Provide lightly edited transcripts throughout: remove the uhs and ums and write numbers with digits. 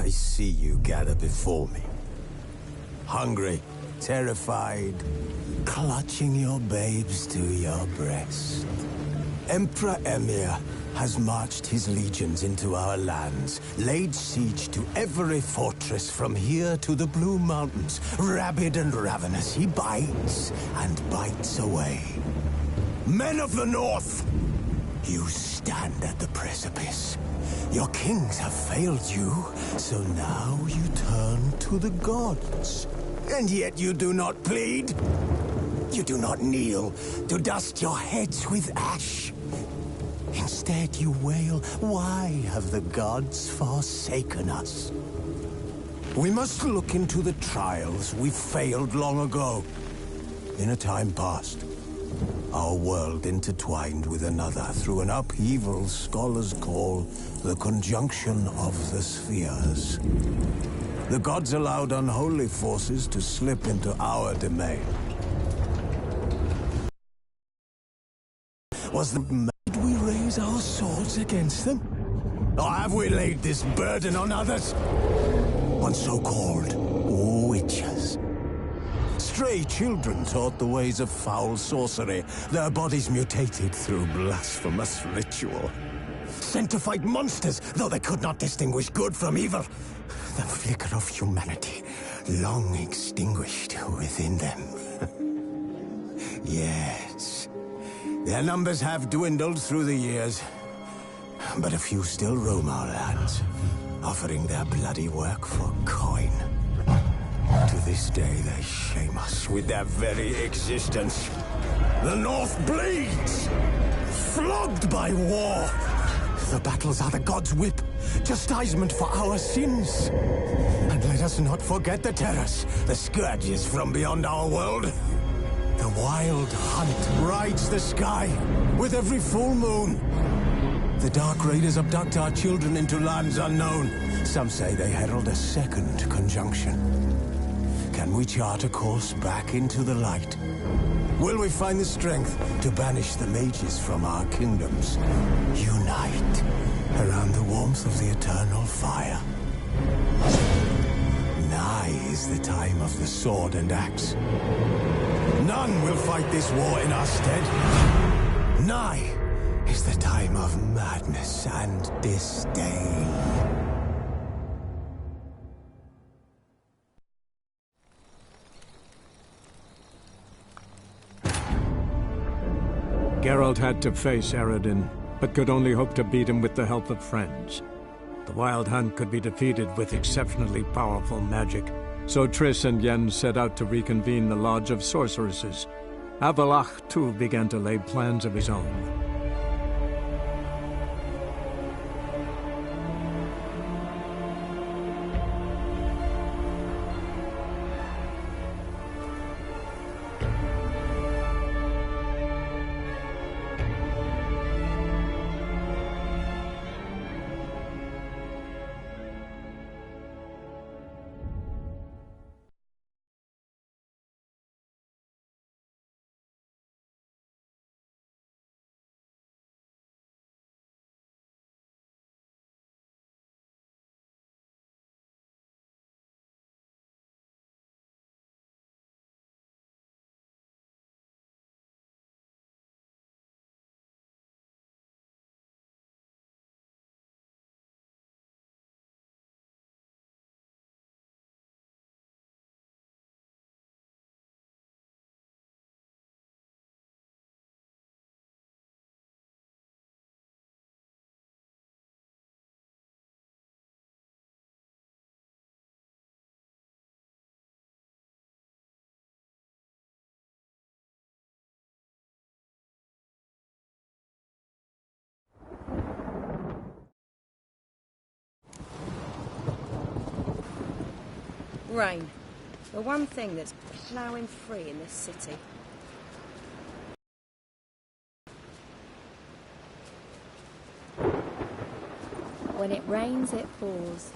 I see you gather before me. Hungry, terrified, clutching your babes to your breast. Emperor Emir has marched his legions into our lands, laid siege to every fortress from here to the Blue Mountains. Rabid and ravenous, he bites and bites away. Men of the North, you stand at the precipice. Your kings have failed you, so now you turn to the gods. And yet you do not plead. You do not kneel to dust your heads with ash. Instead you wail, why have the gods forsaken us? We must look into the trials we failed long ago. In a time past, our world intertwined with another through an upheaval scholars call the conjunction of the spheres. The gods allowed unholy forces to slip into our domain. Was the made we raise our swords against them? Or have we laid this burden on others? On so-called witches. Stray children taught the ways of foul sorcery, their bodies mutated through blasphemous ritual. Sent to fight monsters, though they could not distinguish good from evil. The flicker of humanity, long extinguished within them. Yes, their numbers have dwindled through the years, but a few still roam our lands, offering their bloody work for coin. To this day, they shame us with their very existence. The North bleeds, flogged by war. The battles are the gods' whip, chastisement for our sins. And let us not forget the terrors, the scourges from beyond our world. The wild hunt rides the sky with every full moon. The Dark Raiders abduct our children into lands unknown. Some say they herald a second conjunction. Can we chart a course back into the light? Will we find the strength to banish the mages from our kingdoms? Unite around the warmth of the eternal fire. Nigh is the time of the sword and axe. None will fight this war in our stead. Nigh is the time of madness and disdain. Geralt had to face Eredin, but could only hope to beat him with the help of friends. The Wild Hunt could be defeated with exceptionally powerful magic, so Triss and Yen set out to reconvene the Lodge of Sorceresses. Avallac'h, too, began to lay plans of his own. Rain. The one thing that's ploughing free in this city. When it rains, it pours.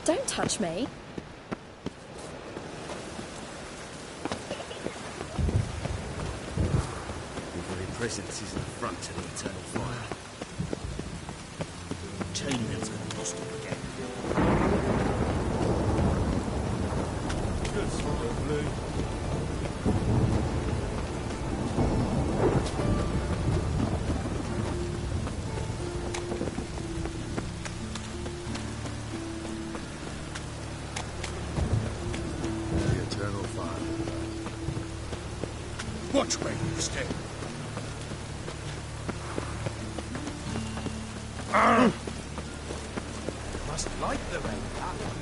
Don't touch me. presence is an affront to the eternal fire. Chainmail's gonna bust up again. Good smile, Blue. The eternal fire. Watch where you stay. Must like the rain, that one.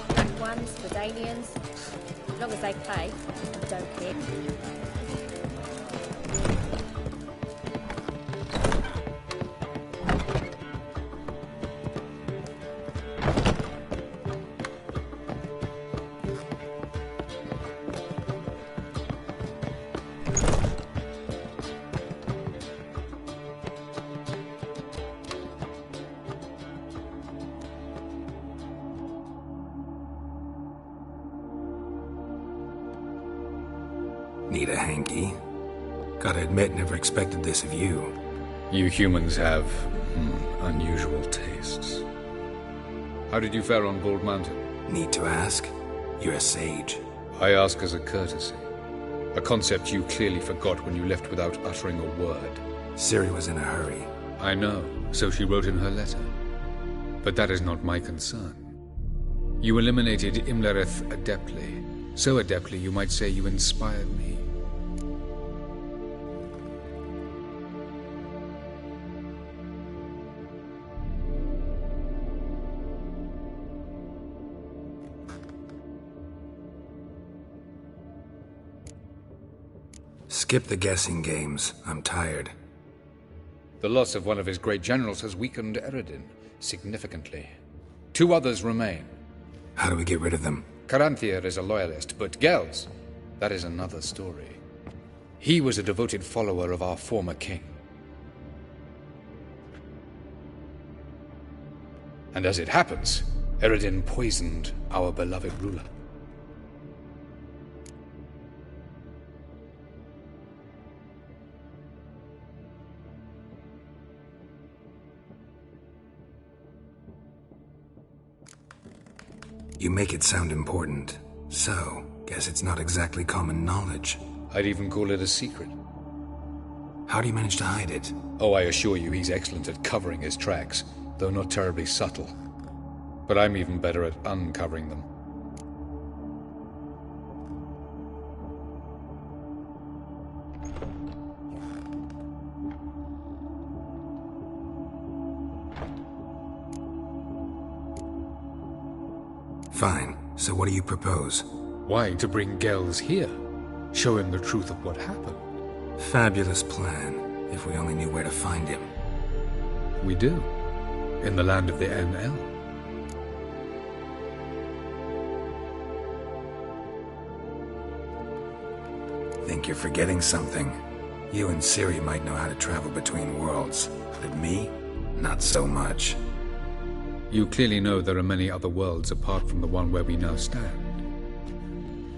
Black ones, Bredalians. As long as they pay, I don't care. Need a hanky? Gotta admit, never expected this of you. You humans have unusual tastes. How did you fare on Bald Mountain? Need to ask? You're a sage. I ask as a courtesy. A concept you clearly forgot when you left without uttering a word. Ciri was in a hurry. I know, so she wrote in her letter. But that is not my concern. You eliminated Imlerith adeptly. So adeptly, you might say you inspired me. Skip the guessing games. I'm tired. The loss of one of his great generals has weakened Eredin significantly. 2 others remain. How do we get rid of them? Caranthir is a loyalist, but Gels, that is another story. He was a devoted follower of our former king. And as it happens, Eredin poisoned our beloved ruler. You make it sound important. So, guess it's not exactly common knowledge. I'd even call it a secret. How do you manage to hide it? Oh, I assure you he's excellent at covering his tracks, though not terribly subtle. But I'm even better at uncovering them. Fine. So what do you propose? Why, to bring Gels here. Show him the truth of what happened. Fabulous plan, if we only knew where to find him. We do. In the land of the NL. Think you're forgetting something. You and Ciri might know how to travel between worlds, but me? Not so much. You clearly know there are many other worlds apart from the one where we now stand.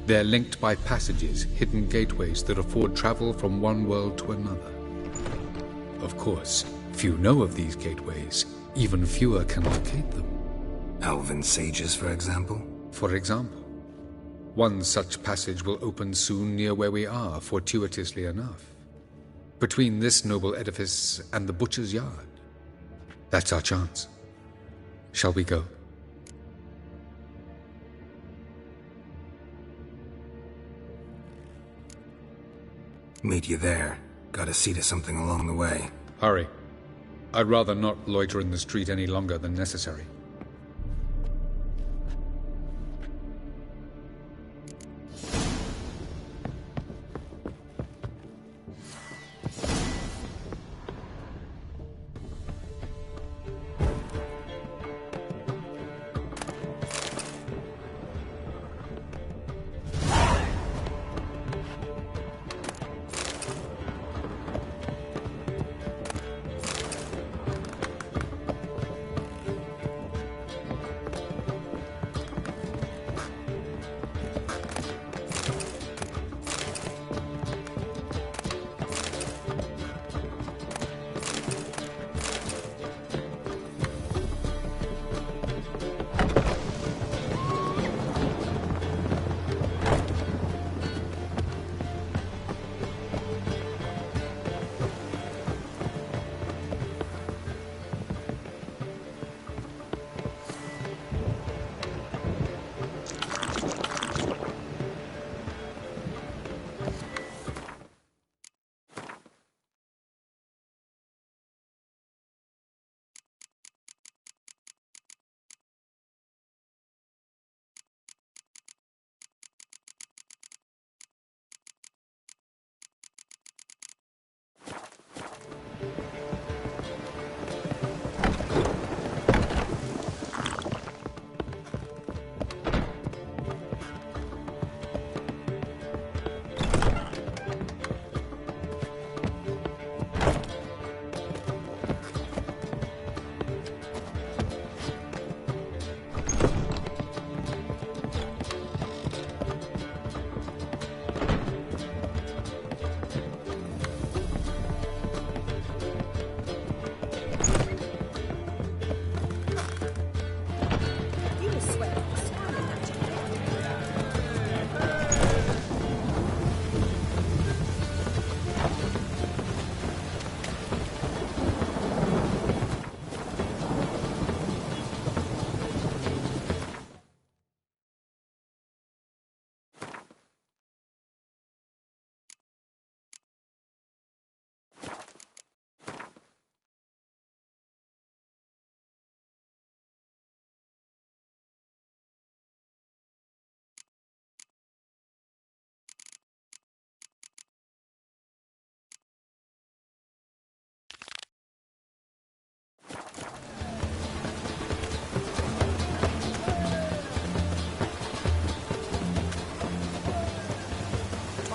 They're linked by passages, hidden gateways that afford travel from one world to another. Of course, few know of these gateways. Even fewer can locate them. Elven sages, for example? For example. One such passage will open soon near where we are, fortuitously enough. Between this noble edifice and the butcher's yard. That's our chance. Shall we go? Meet you there. Gotta see to something along the way. Hurry. I'd rather not loiter in the street any longer than necessary.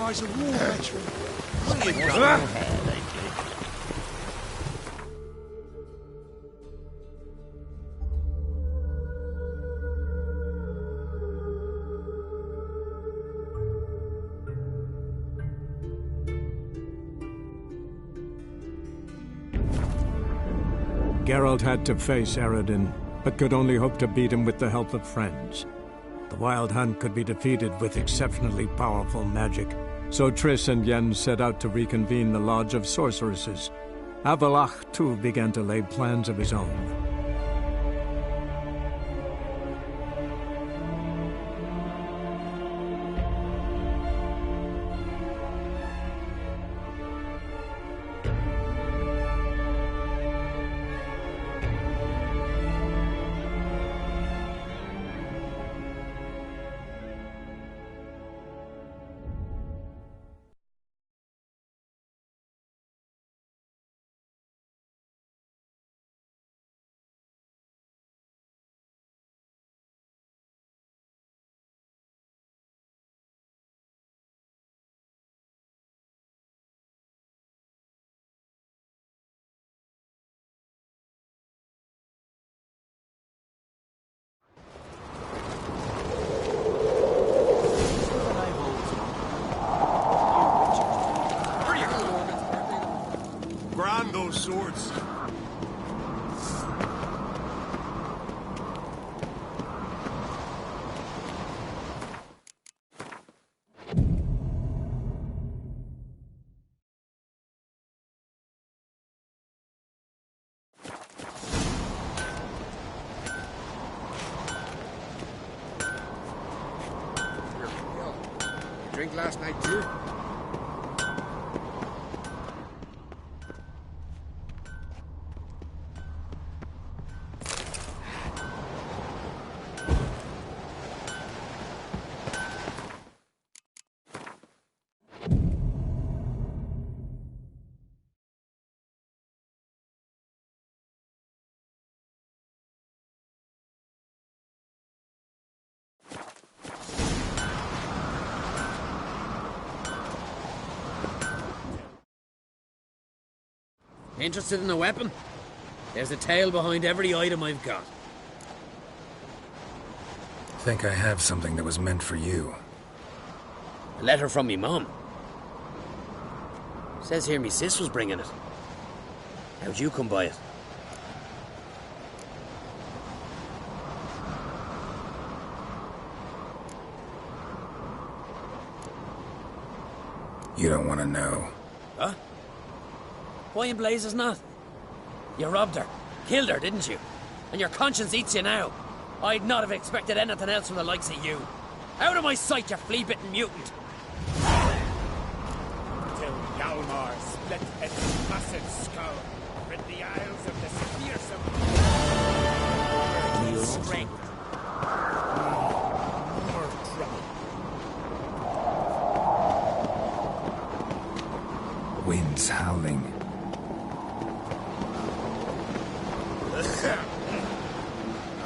cries of war, veteran. Geralt had to face Eredin, but could only hope to beat him with the help of friends. The Wild Hunt could be defeated with exceptionally powerful magic, so Triss and Yen set out to reconvene the Lodge of Sorceresses. Avalach, too, began to lay plans of his own. Grind those swords. You drink last night too? Interested in a weapon? There's a tale behind every item I've got. Think I have something that was meant for you. A letter from me mum. Says here me sis was bringing it. How'd you come by it? You don't want to know. Huh? Why in blazes not? You robbed her, killed her, didn't you? And your conscience eats you now. I'd not have expected anything else from the likes of you. Out of my sight, you flea-bitten mutant! Till Hjalmar split its massive skull, rid the isles of this fearsome strength. More trouble. Wind's howling.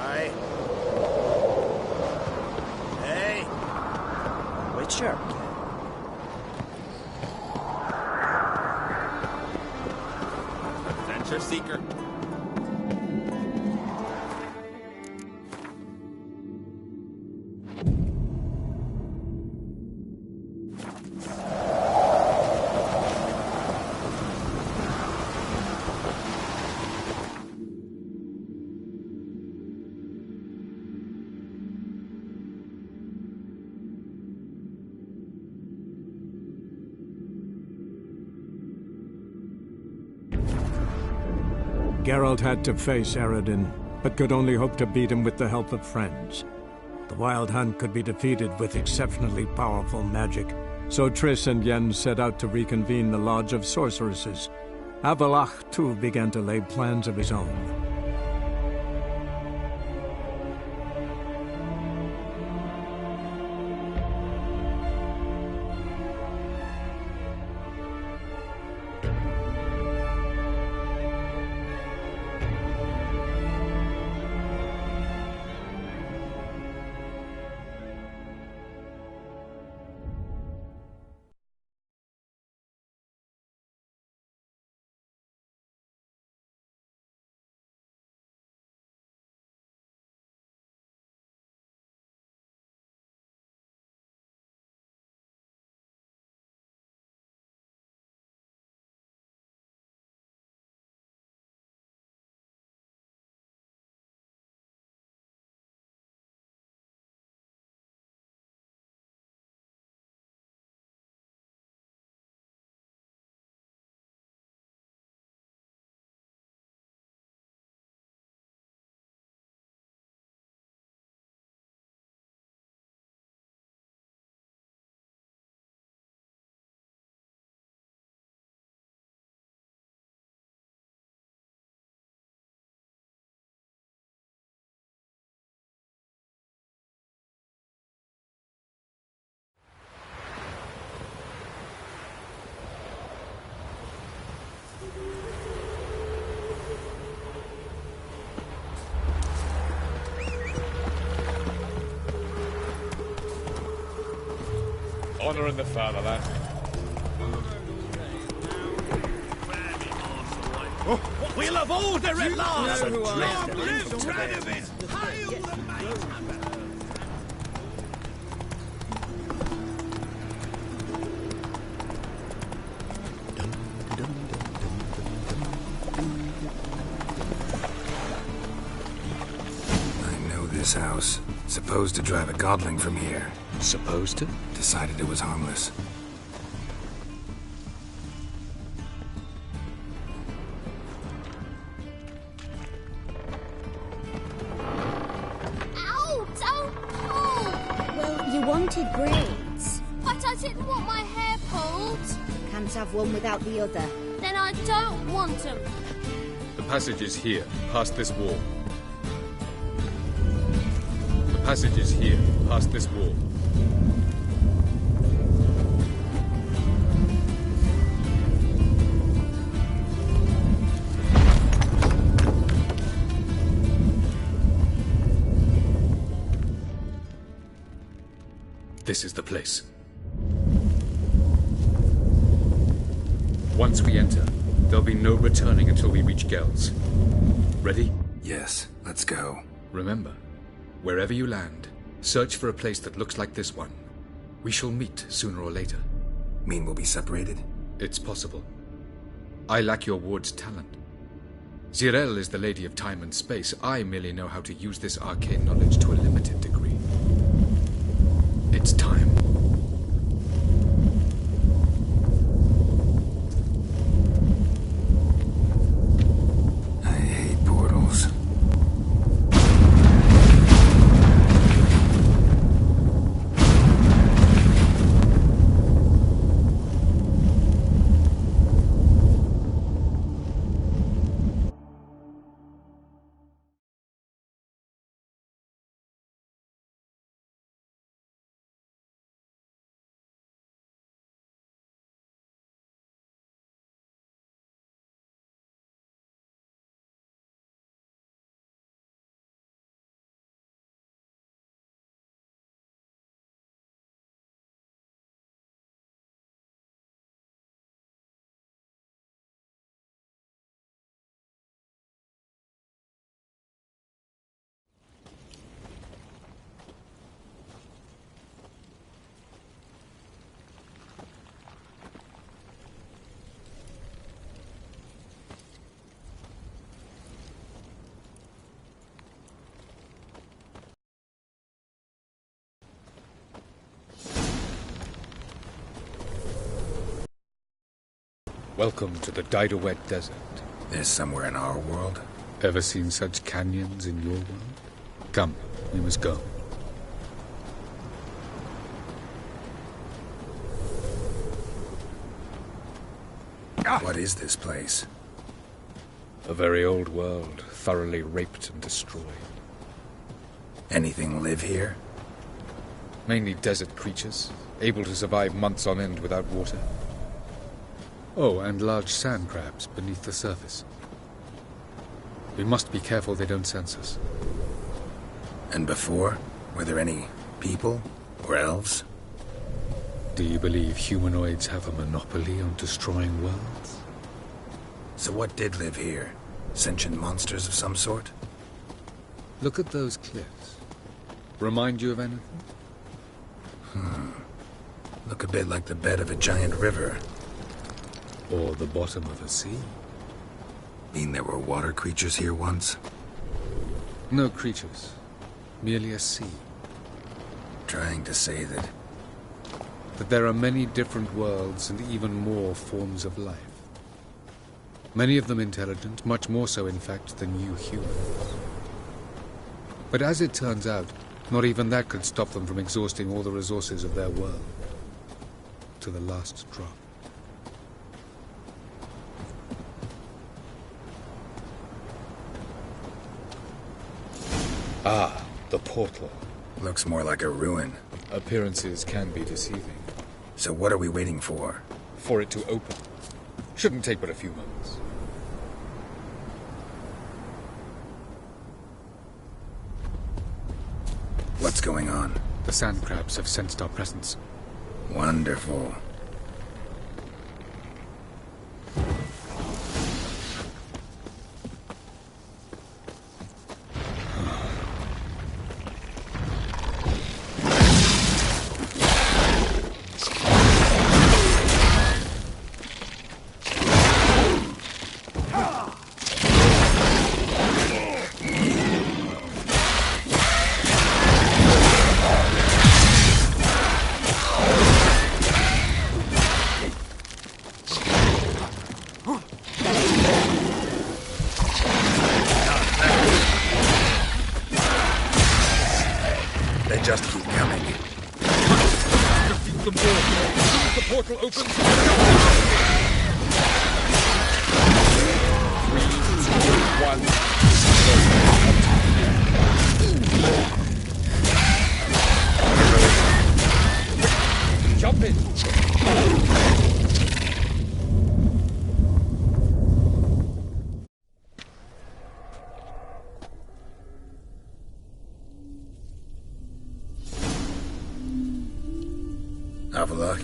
Aye. Hey. Witcher. Adventure seeker. Geralt had to face Eredin, but could only hope to beat him with the help of friends. The Wild Hunt could be defeated with exceptionally powerful magic, so Triss and Yen set out to reconvene the Lodge of Sorceresses. Avalach, too, began to lay plans of his own. honouring the fatherland. We'll have order at last! This house. Supposed to drive a godling from here. Supposed to? Decided it was harmless. Ow! Don't pull! Well, you wanted braids. But I didn't want my hair pulled. Can't have one without the other. Then I don't want them. The passage is here, past this wall. The passage is here, past this wall. This is the place. Once we enter, there'll be no returning until we reach Gel's. Ready? Yes, let's go. Remember, wherever you land, search for a place that looks like this one. We shall meet sooner or later. Mean we'll be separated? It's possible. I lack your ward's talent. Zirel is the lady of time and space. I merely know how to use this arcane knowledge to a limited degree. It's time. I hate portals. Welcome to the Didowet Desert. This somewhere in our world? Ever seen such canyons in your world? Come, we must go. What is this place? A very old world, thoroughly raped and destroyed. Anything live here? Mainly desert creatures, able to survive months on end without water. Oh, and large sand crabs beneath the surface. We must be careful they don't sense us. And before? Were there any people? Or elves? Do you believe humanoids have a monopoly on destroying worlds? So what did live here? Sentient monsters of some sort? Look at those cliffs. Remind you of anything? Look a bit like the bed of a giant river. Or the bottom of a sea. Mean there were water creatures here once? No creatures. Merely a sea. Trying to say that there are many different worlds and even more forms of life. Many of them intelligent, much more so in fact than you humans. But as it turns out, not even that could stop them from exhausting all the resources of their world. To the last drop. Ah, the portal. looks more like a ruin. Appearances can be deceiving. So what are we waiting for? For it to open. Shouldn't take but a few moments. What's going on? The sand crabs have sensed our presence. Wonderful. They just keep coming. Defeat them all. The portal opens. 3, 2, 1. Jump in. Have a look.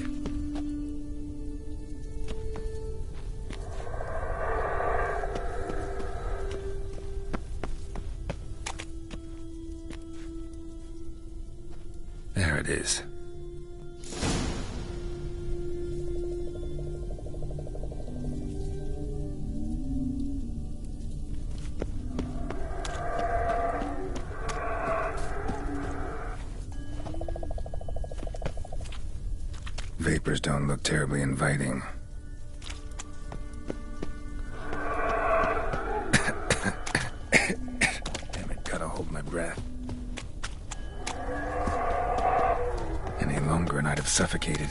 There it is. Vapors don't look terribly inviting. Damn it, gotta hold my breath. Any longer and I'd have suffocated.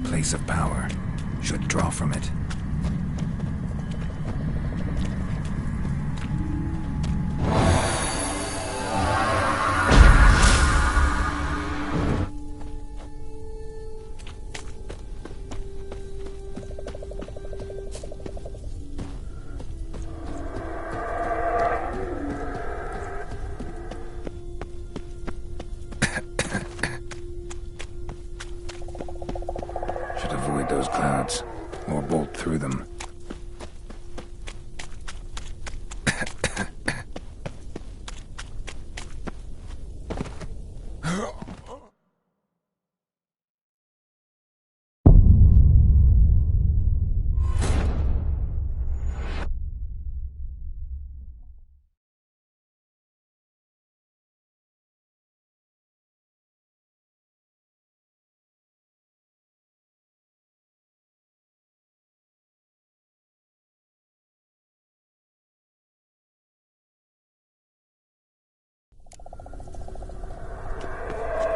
Place of power. Should draw from it. Avoid those clouds, or bolt through them.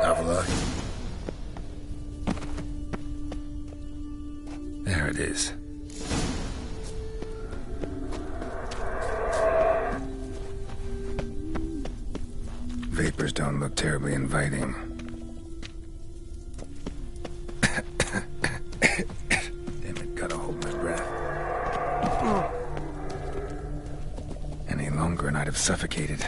Have a look. There it is. Vapors don't look terribly inviting. Damn it, gotta hold my breath. Any longer and I'd have suffocated.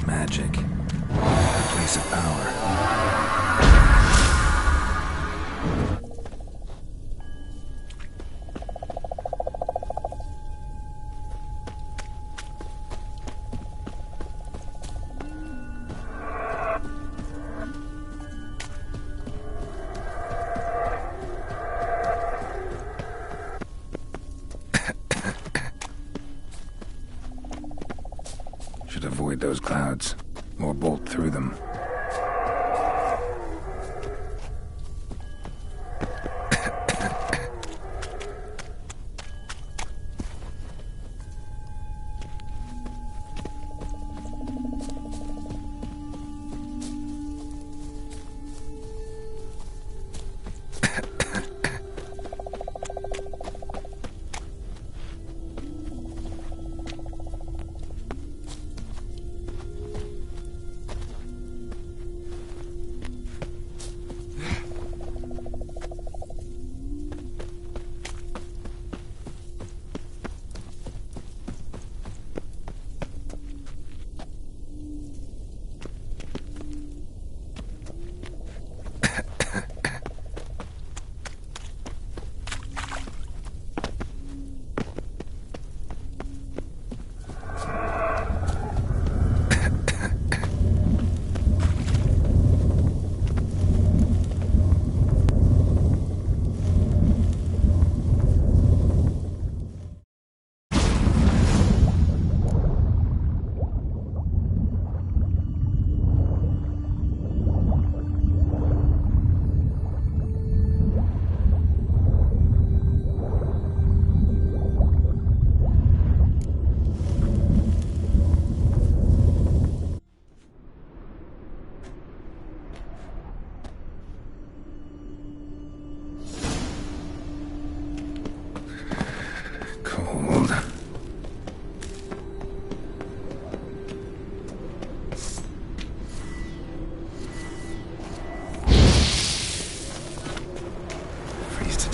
Magic. The place of power. Should avoid those clouds, or bolt through them.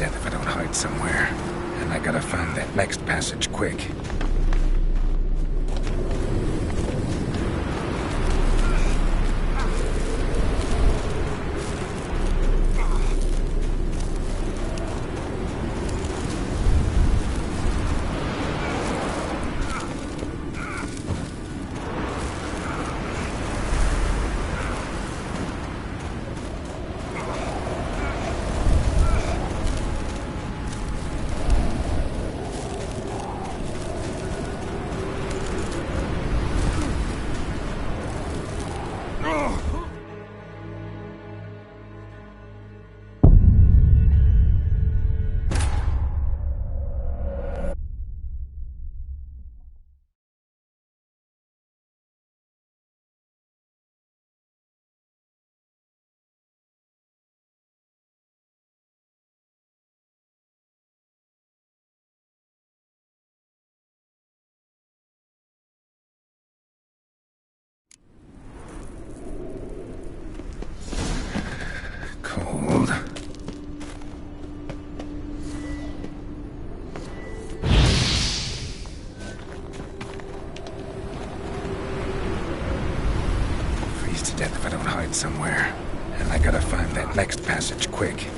death if I don't hide somewhere. And I gotta find that next passage quick. Cold. Freeze to death if I don't hide somewhere. And I gotta find that next passage quick.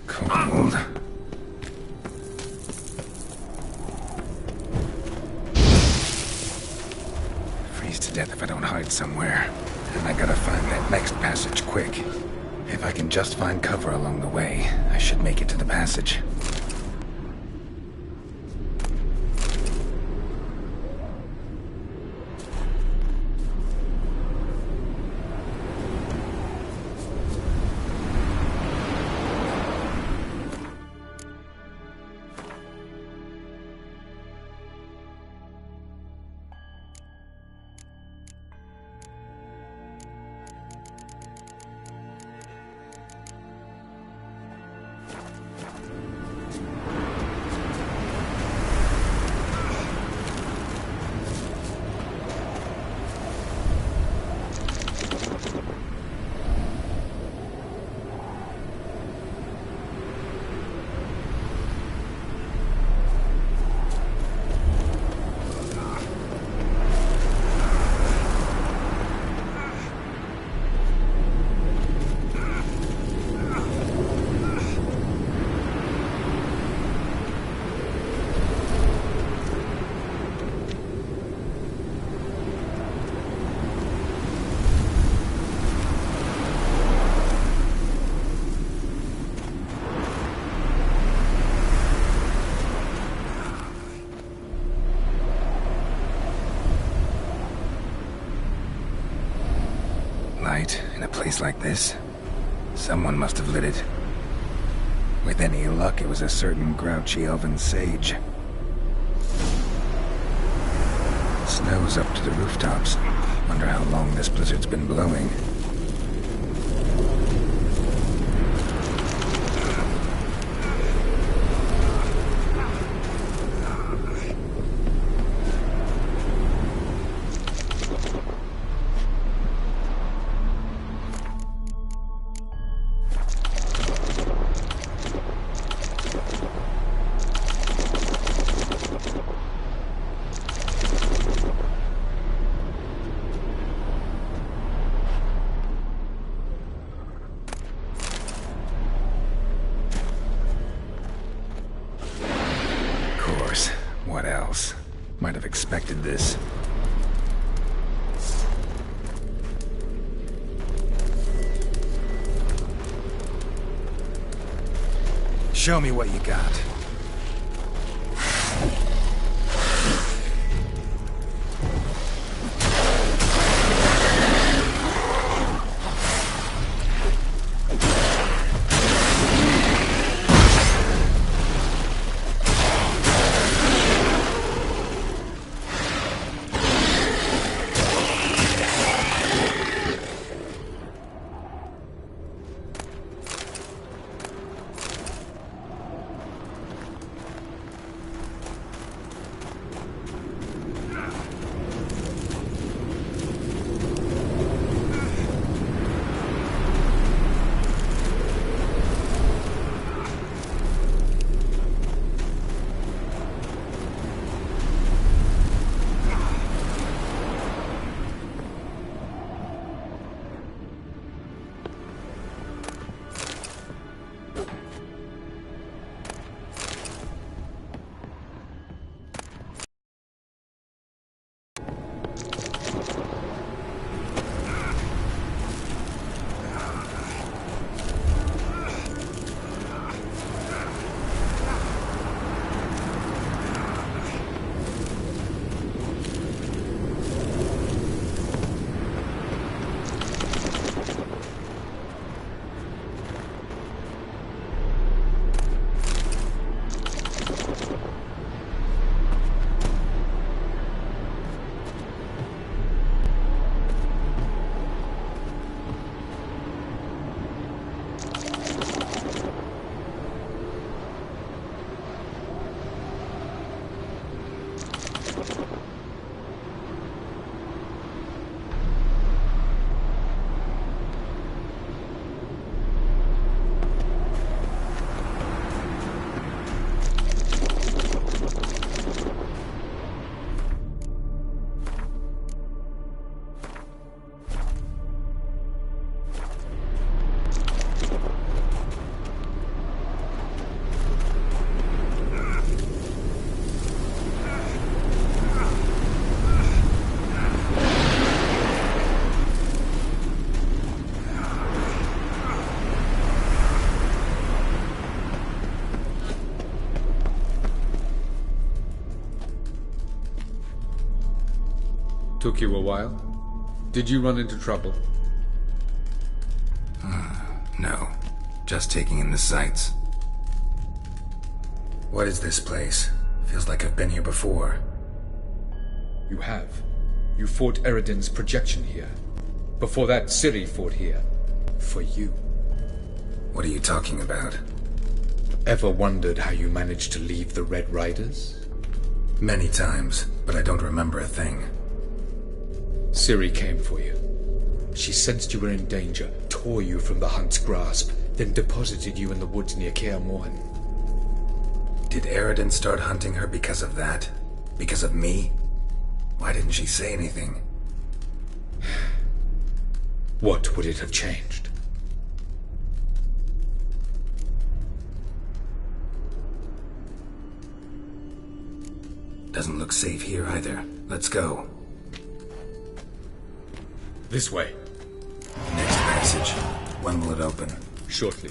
Cold. Freeze to death if I don't hide somewhere. And I gotta find that next passage quick. If I can just find cover along the way, I should make it to the passage. In a place like this, someone must have lit it. With any luck, it was a certain grouchy elven sage. Snow's up to the rooftops. Wonder how long this blizzard's been blowing. Might have expected this. Show me what you got. Took you a while? Did you run into trouble? No. Just taking in the sights. What is this place? Feels like I've been here before. You have. You fought Eridan's projection here. Before that, Ciri fought here. For you. What are you talking about? Ever wondered how you managed to leave the Red Riders? Many times, but I don't remember a thing. Ciri came for you. She sensed you were in danger, tore you from the Hunt's grasp, then deposited you in the woods near Kaer Morhen. Did Eridan start hunting her because of that? Because of me? Why didn't she say anything? What would it have changed? Doesn't look safe here either. Let's go. This way. Next passage. When will it open? Shortly.